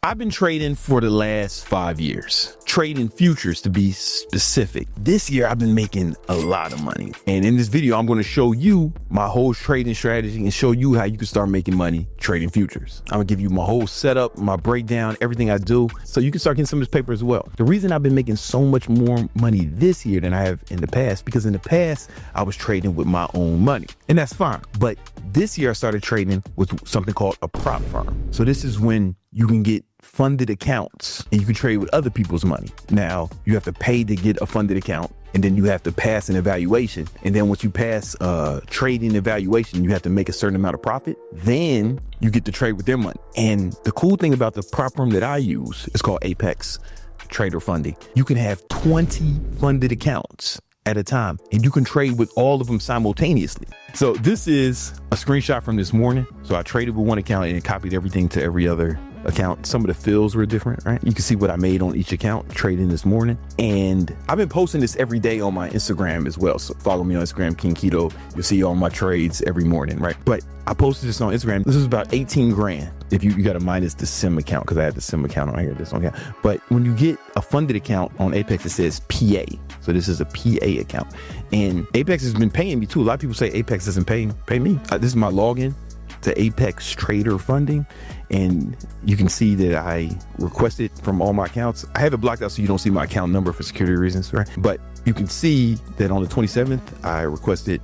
I've been trading for the last 5 years, trading futures to be specific. This year, I've been making a lot of money. And in this video, I'm going to show you my whole trading strategy and show you how you can start making money trading futures. I'm going to give you my whole setup, my breakdown, everything I do, so you can start getting some of this paper as well. The reason I've been making so much more money this year than I have in the past, because in the past, I was trading with my own money, and that's fine. But this year, I started trading with something called a prop firm. So this is when you can get funded accounts and you can trade with other people's money. Now, you have to pay to get a funded account, and then you have to pass an evaluation. And then once you pass trading evaluation, you have to make a certain amount of profit. Then you get to trade with their money. And the cool thing about the prop firm that I use is called Apex Trader Funding. You can have 20 funded accounts at a time, and you can trade with all of them simultaneously. So this is a screenshot from this morning. So I traded with one account and copied everything to every other account. Some of the fills were different, right? You can see what I made on each account trading this morning. And I've been posting this every day on my Instagram as well. So follow me on Instagram, King Keto. You'll see all my trades every morning, right? But I posted this on Instagram. This is about 18 grand. If you got to minus the SIM account, because I had the SIM account on here, this one account. But when you get a funded account on Apex, it says PA. So this is a PA account. And Apex has been paying me too. A lot of people say Apex doesn't pay me. This is my login to Apex Trader Funding. And you can see that I requested from all my accounts. I have it blocked out so you don't see my account number for security reasons, right? But you can see that on the 27th, I requested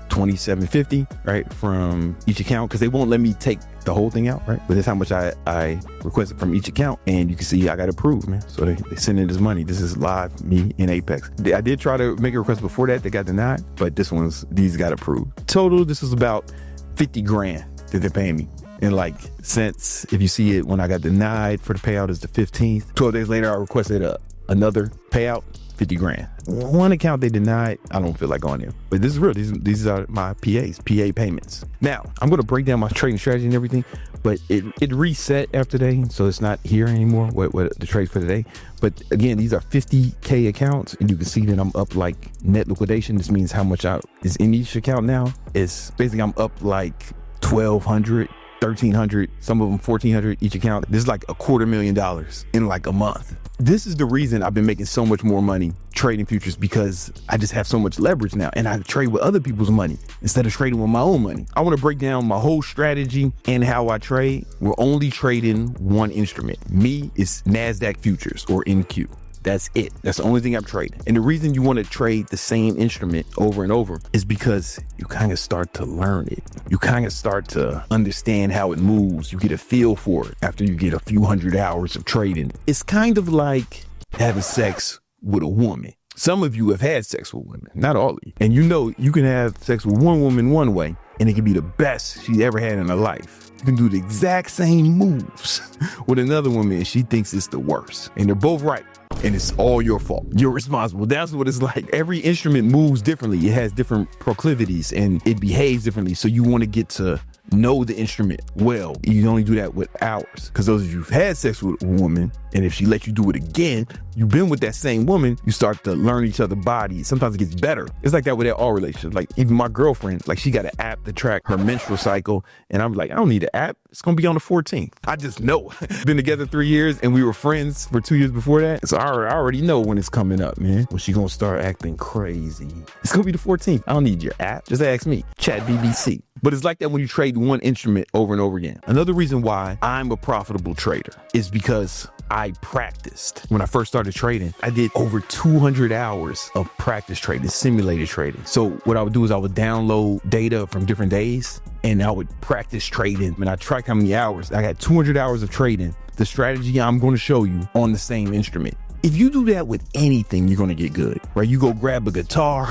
$27.50, right, from each account, because they won't let me take the whole thing out, right? But that's how much I requested from each account, and you can see I got approved, man. So they send in this money. This is live, me in Apex. I did try to make a request before that. They got denied, but these got approved. Total, this was about 50 grand that they're paying me. And like, since, if you see it, when I got denied for the payout is the 15th. 12 days later, I requested another payout, 50 grand. One account they denied, I don't feel like going there. But this is real. These are my PA payments. Now, I'm going to break down my trading strategy and everything, but it reset after today, so it's not here anymore, what the trades for today. But again, these are 50K accounts, and you can see that I'm up like net liquidation. This means how much is in each account now. It's basically I'm up like 1,200, 1,300, some of them 1,400 each account. This is like $250,000 in like a month. This is the reason I've been making so much more money trading futures, because I just have so much leverage now, and I trade with other people's money instead of trading with my own money. I want to break down my whole strategy and how I trade. We're only trading one instrument. Me is NASDAQ futures, or NQ. That's it. That's the only thing I'm trading. And the reason you want to trade the same instrument over and over is because you kind of start to learn it. You kind of start to understand how it moves. You get a feel for it after you get a few hundred hours of trading. It's kind of like having sex with a woman. Some of you have had sex with women, not all of you. And you know you can have sex with one woman one way, and it can be the best she's ever had in her life. You can do the exact same moves with another woman, and she thinks it's the worst. And they're both right. And it's all your fault. You're responsible. That's what it's like. Every instrument moves differently. It has different proclivities and it behaves differently. So you want to get to know the instrument well. You only do that with hours, because those of you who've had sex with a woman, and if she lets you do it again, you've been with that same woman, you start to learn each other's bodies. Sometimes it gets better. It's like that with all relationships. Like even my girlfriend, like she got an app to track her menstrual cycle, and I'm like, I don't need an app. It's gonna be on the 14th. I just know. Been together 3 years, and we were friends for 2 years before that. So I already know when it's coming up, man. When she gonna start acting crazy. It's gonna be the 14th. I don't need your app. Just ask me. Chat BBC. But it's like that when you trade one instrument over and over again. Another reason why I'm a profitable trader is because I practiced. When I first started trading, I did over 200 hours of practice trading, simulated trading. So what I would do is I would download data from different days, and I would practice trading. And I track how many hours. I got 200 hours of trading. The strategy I'm going to show you on the same instrument. If you do that with anything, you're going to get good, right? You go grab a guitar,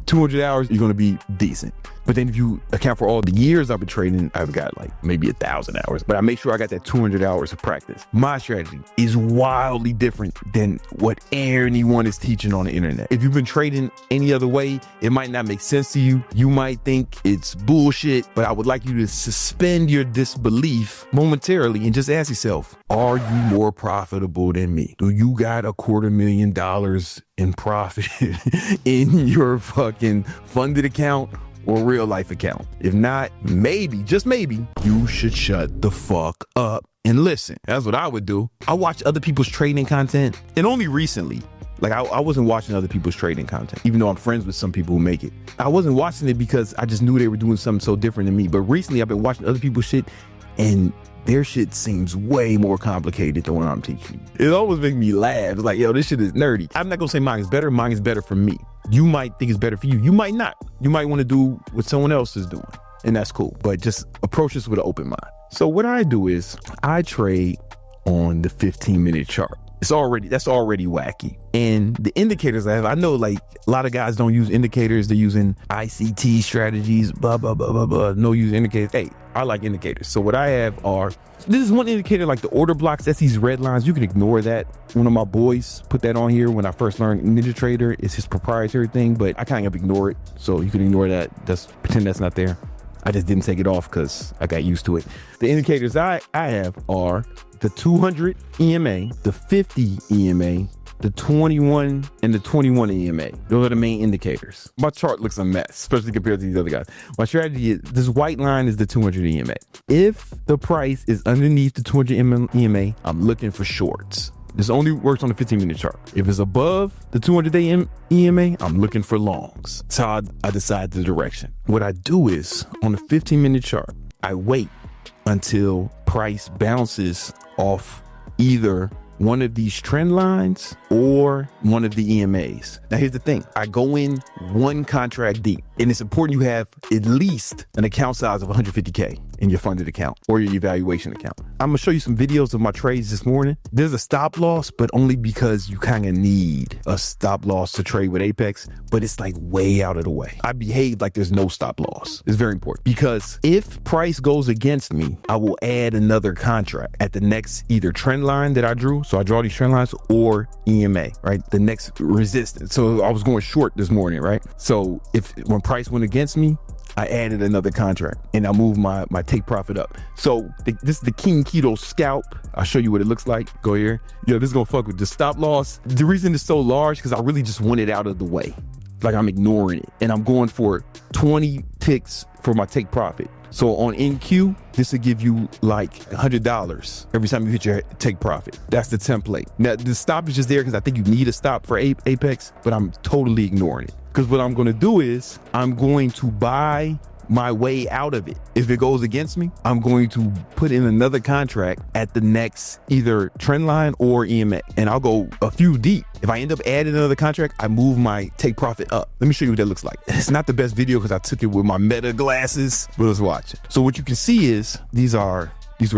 200 hours, you're going to be decent. But then if you account for all the years I've been trading, I've got like maybe 1,000 hours, but I make sure I got that 200 hours of practice. My strategy is wildly different than what anyone is teaching on the internet. If you've been trading any other way, it might not make sense to you. You might think it's bullshit, but I would like you to suspend your disbelief momentarily and just ask yourself, are you more profitable than me? Do you got $250,000 in profit in your fucking funded account or real life account? If not, maybe, just maybe, you should shut the fuck up and listen. That's what I would do. I watch other people's trading content, and only recently. Like I wasn't watching other people's trading content, even though I'm friends with some people who make it. I wasn't watching it because I just knew they were doing something so different than me. But recently I've been watching other people's shit, and their shit seems way more complicated than what I'm teaching. It almost makes me laugh. It's like, yo, this shit is nerdy. I'm not gonna say mine is better. Mine is better for me. You might think it's better for you. You might not. You might want to do what someone else is doing, and that's cool. But just approach this with an open mind. So what I do is I trade on the 15-minute chart. That's already wacky. And the indicators I have, I know like a lot of guys don't use indicators. They're using ICT strategies, blah, blah, blah, blah, blah. No use indicators. Hey, I like indicators. So what I have are, this is one indicator, like the order blocks. That's these red lines. You can ignore that. One of my boys put that on here when I first learned Ninja Trader. It's his proprietary thing, but I kind of ignore it. So you can ignore that. Pretend that's not there. I just didn't take it off because I got used to it. The indicators I have are the 200 EMA, the 50 EMA, the 21 and the 21 EMA. Those are the main indicators. My chart looks a mess, especially compared to these other guys. My strategy is, this white line is the 200 EMA. If the price is underneath the 200 EMA, I'm looking for shorts. This only works on the 15-minute chart. If it's above the 200-day EMA, I'm looking for longs. That's how I decide the direction. What I do is, on the 15-minute chart, I wait until price bounces off either one of these trend lines or one of the EMAs. Now here's the thing, I go in one contract deep, and it's important you have at least an account size of 150K in your funded account or your evaluation account. I'm gonna show you some videos of my trades this morning. There's a stop loss, but only because you kind of need a stop loss to trade with Apex, but it's like way out of the way. I behave like there's no stop loss. It's very important because if price goes against me, I will add another contract at the next either trend line that I drew. So I draw these trend lines or EMA, right? The next resistance. So I was going short this morning, right? So when price went against me, I added another contract and I moved my take profit up. So this is the King Keto Scalp. I'll show you what it looks like. Go here. Yo, this is gonna fuck with the stop loss. The reason it's so large, because I really just want it out of the way. Like I'm ignoring it and I'm going for 20 ticks for my take profit. So on NQ, this will give you like $100 every time you hit your take profit. That's the template. Now the stop is just there because I think you need a stop for Apex, but I'm totally ignoring it. Because what I'm gonna do is I'm going to buy my way out of it. If it goes against me, I'm going to put in another contract at the next either trend line or EMA, and I'll go a few deep. If I end up adding another contract, I move my take profit up. Let me show you what that looks like. It's not the best video because I took it with my Meta glasses, but let's watch it. So what you can see is these were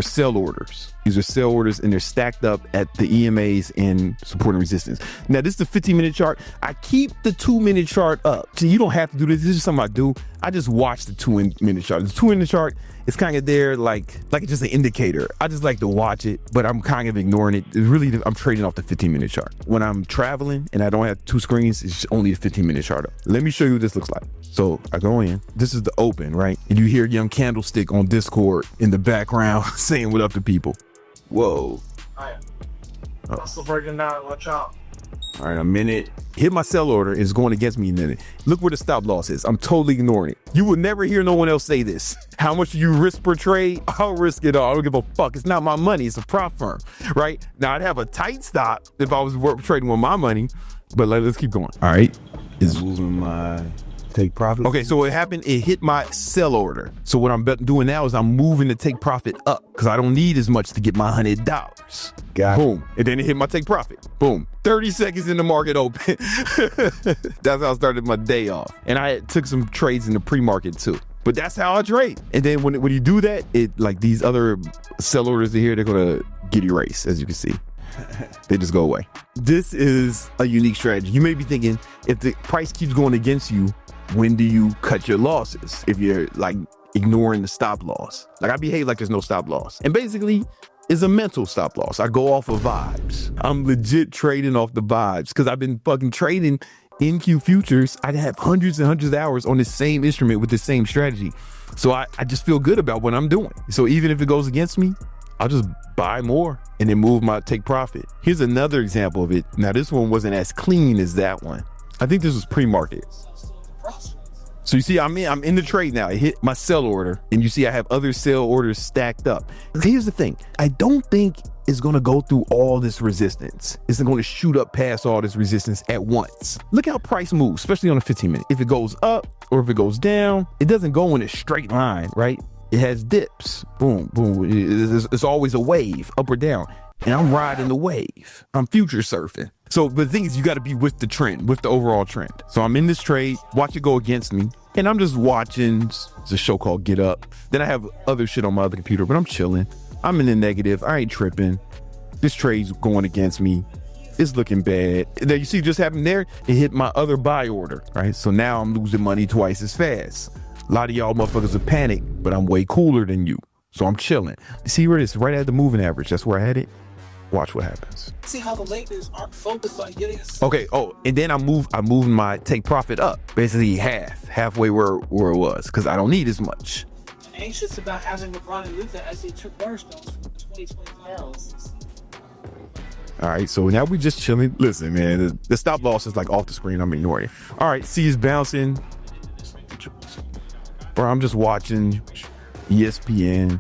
sell orders. These are sell orders and they're stacked up at the EMAs and support and resistance. Now this is the 15-minute chart. I keep the 2-minute chart up. So you don't have to do this. This is something I do. I just watch the 2-minute chart. The 2-minute chart is kind of there like it's just an indicator. I just like to watch it, but I'm kind of ignoring it. It's really, I'm trading off the 15-minute chart. When I'm traveling and I don't have two screens, it's only a 15-minute chart up. Let me show you what this looks like. So I go in, this is the open, right? And you hear Young Candlestick on Discord in the background saying what up to people. Whoa. Alright. Still breaking down, watch out. All right, a minute. Hit my sell order, is going against me in a minute. Look where the stop loss is. I'm totally ignoring it. You will never hear no one else say this. How much do you risk per trade? I'll risk it all. I don't give a fuck. It's not my money. It's a prop firm, right? Now I'd have a tight stop if I was trading with my money, but let's keep going. All right, it's moving my take profit. Okay, so what happened, it hit my sell order. So what I'm doing now is I'm moving the take profit up because I don't need as much to get my $100. Got boom. And then it hit my take profit. Boom. 30 seconds in the market open. That's how I started my day off. And I took some trades in the pre-market too. But that's how I trade. And then when you do that, it like these other sell orders here, they're gonna get erased, as you can see. They just go away. This is a unique strategy. You may be thinking, if the price keeps going against you, when do you cut your losses? If you're like ignoring the stop loss. Like I behave like there's no stop loss. And basically, it's a mental stop loss. I go off of vibes. I'm legit trading off the vibes because I've been fucking trading NQ futures. I have hundreds and hundreds of hours on the same instrument with the same strategy. So I just feel good about what I'm doing. So even if it goes against me, I'll just buy more and then move my take profit. Here's another example of it. Now this one wasn't as clean as that one. I think this was pre-market. So you see, I'm in the trade now. I hit my sell order, and you see I have other sell orders stacked up. Here's the thing. I don't think it's going to go through all this resistance. It's going to shoot up past all this resistance at once. Look how price moves, especially on a 15-minute. If it goes up or if it goes down, it doesn't go in a straight line, right? It has dips. Boom, boom. It's always a wave, up or down. And I'm riding the wave. I'm future surfing. So, but the thing is, you got to be with the trend, with the overall trend. So I'm in this trade, watch it go against me, and I'm just watching. It's a show called Get Up. Then I have other shit on my other computer, but I'm chilling. I'm in the negative. I ain't tripping. This trade's going against me. It's looking bad. And then you see just happened there? It hit my other buy order, right? So now I'm losing money twice as fast. A lot of y'all motherfuckers are panicked, but I'm way cooler than you. So I'm chilling. You see where it is? Right at the moving average. That's where I had it. Watch what happens. See how the Lakers aren't focused on getting a Okay. Oh, and then I'm moving my take profit up, basically halfway where it was, because I don't need as much. anxious about having LeBron and Luka as they took cornerstones from 2020 finals. All right, so now we just chilling. Listen, man, the stop loss is like off the screen. I'm ignoring it. All right, C is bouncing. Bro, I'm just watching ESPN,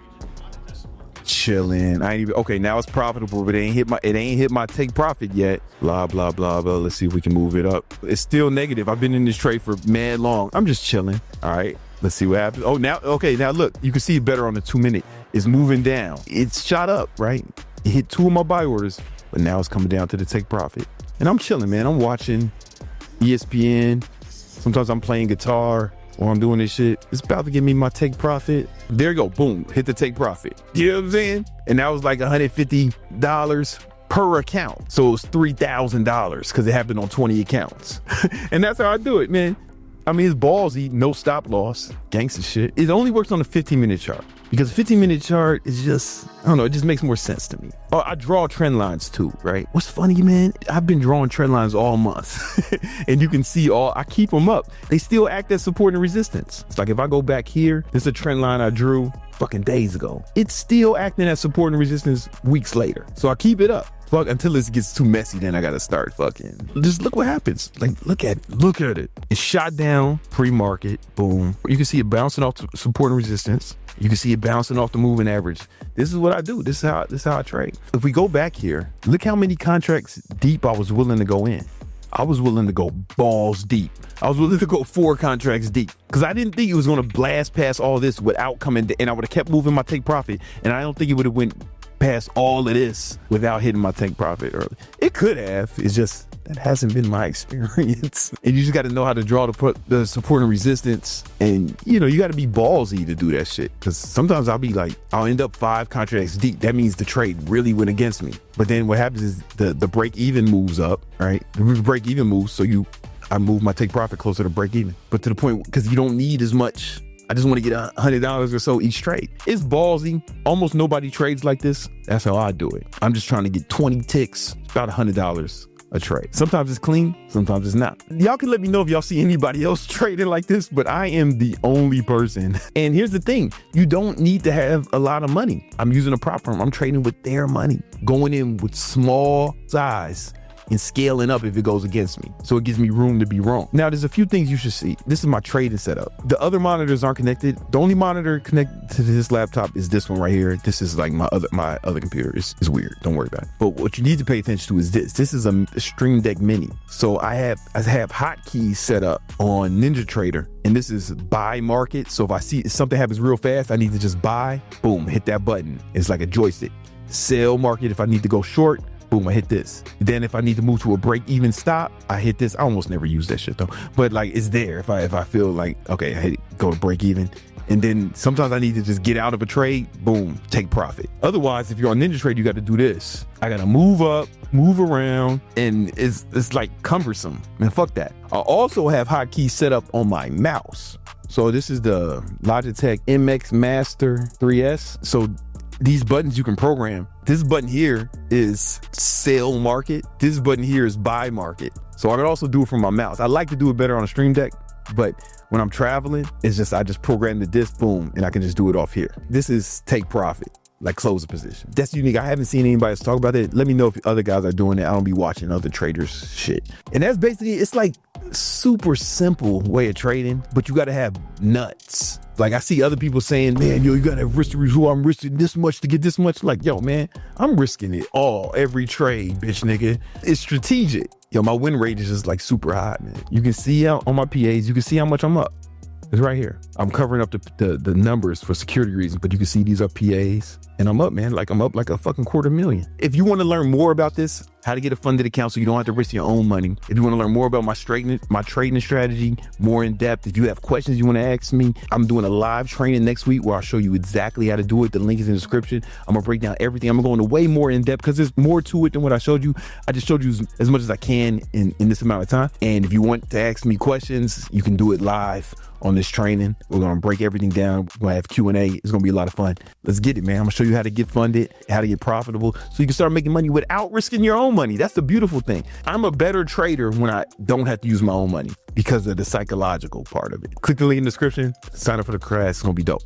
chilling. I ain't even okay. Now it's profitable, but it ain't hit my take profit yet. Blah blah blah blah. Let's see if we can move it up. It's still negative. I've been in this trade for mad long. I'm just chilling. All right, let's see what happens. Oh, now okay. Now look, you can see it better on the 2 minute. It's moving down. It's shot up, right? It hit 2 of my buy orders, but now it's coming down to the take profit. And I'm chilling, man. I'm watching ESPN. Sometimes I'm playing guitar while I'm doing this shit. It's about to give me my take profit. There you go. Boom. Hit the take profit. You know what I'm saying? And that was like $150 per account. So it was $3,000 because it happened on 20 accounts. And that's how I do it, man. I mean, it's ballsy, no stop loss, gangster shit. It only works on a 15-minute chart because a 15-minute chart is just, I don't know, it just makes more sense to me. Oh, I draw trend lines too, right? What's funny, man, I've been drawing trend lines all month and you can see I keep them up. They still act as support and resistance. It's like if I go back here, this is a trend line I drew fucking days ago. It's still acting as support and resistance weeks later. So I keep it up. Fuck, until it gets too messy, then I gotta start fucking. Just look what happens. Like, look at it. It's shot down pre-market, boom. You can see it bouncing off support and resistance. You can see it bouncing off the moving average. This is what I do. This is how I trade. If we go back here, look how many contracts deep I was willing to go in. I was willing to go balls deep. I was willing to go 4 contracts deep because I didn't think it was gonna blast past all this without coming, and I would have kept moving my take profit, and I don't think it would have went past all of this without hitting my take profit early. It could have. It's just that hasn't been my experience. And you just got to know how to draw the support and resistance. And you got to be ballsy to do that shit. Because sometimes I'll end up 5 contracts deep. That means the trade really went against me. But then what happens is the break even moves up, right? The break even moves, so I move my take profit closer to break even. But to the point, because you don't need as much. I just want to get $100 or so each trade. It's ballsy. Almost nobody trades like this. That's how I do it. I'm just trying to get 20 ticks, about $100 a trade. Sometimes it's clean, sometimes it's not. Y'all can let me know if y'all see anybody else trading like this, but I am the only person. And here's the thing. You don't need to have a lot of money. I'm using a prop firm. I'm trading with their money, going in with small size and scaling up if it goes against me. So it gives me room to be wrong. Now, there's a few things you should see. This is my trading setup. The other monitors aren't connected. The only monitor connected to this laptop is this one right here. This is like my other computer. It's weird. Don't worry about it. But what you need to pay attention to is this. This is a Stream Deck Mini. So I have Hotkeys set up on NinjaTrader, and this is buy market. So if I see something happens real fast, I need to just buy, boom, hit that button. It's like a joystick. Sell market if I need to go short, boom, I hit this. Then if I need to move to a break even stop, I hit this. I almost never use that shit though. But like it's there if I feel like, okay, I go to break even. And then sometimes I need to just get out of a trade, boom, take profit. Otherwise, if you're on NinjaTrader, you got to do this. I got to move up, move around, and it's like cumbersome. Man, fuck that. I also have Hotkeys set up on my mouse. So this is the Logitech MX Master 3S. So these buttons you can program. This button here is sell market. This button here is buy market. So I can also do it from my mouse. I like to do it better on a Stream Deck, but when I'm traveling, I just program the disc, boom, and I can just do it off here. This is take profit. like close a position. That's unique. I haven't seen anybody else talk about it. Let me know if other guys are doing it. I don't be watching other traders shit. And that's basically, it's like super simple way of trading, but you got to have nuts. Like I see other people saying, man, yo, you got to have risk to reward. I'm risking this much to get this much. Like, yo, man, I'm risking it all, every trade, bitch, nigga. It's strategic. Yo, my win rate is just like super high, man. You can see out on my PAs, you can see how much I'm up. It's right here. I'm covering up the numbers for security reasons, but you can see these are PAs. And I'm up, man. Like I'm up like a fucking $250,000. If you want to learn more about this, how to get a funded account so you don't have to risk your own money. If you want to learn more about my trading strategy, more in depth, if you have questions you want to ask me, I'm doing a live training next week where I'll show you exactly how to do it. The link is in the description. I'm gonna break down everything. I'm gonna go into way more in depth because there's more to it than what I showed you. I just showed you as much as I can in this amount of time. And if you want to ask me questions, you can do it live on this training. We're gonna break everything down. We're gonna have Q&A. It's gonna be a lot of fun. Let's get it, man. I'm gonna show you how to get funded, how to get profitable, so you can start making money without risking your own money. That's the beautiful thing. I'm a better trader when I don't have to use my own money because of the psychological part of it. Click the link in the description, sign up for the class. It's gonna be dope.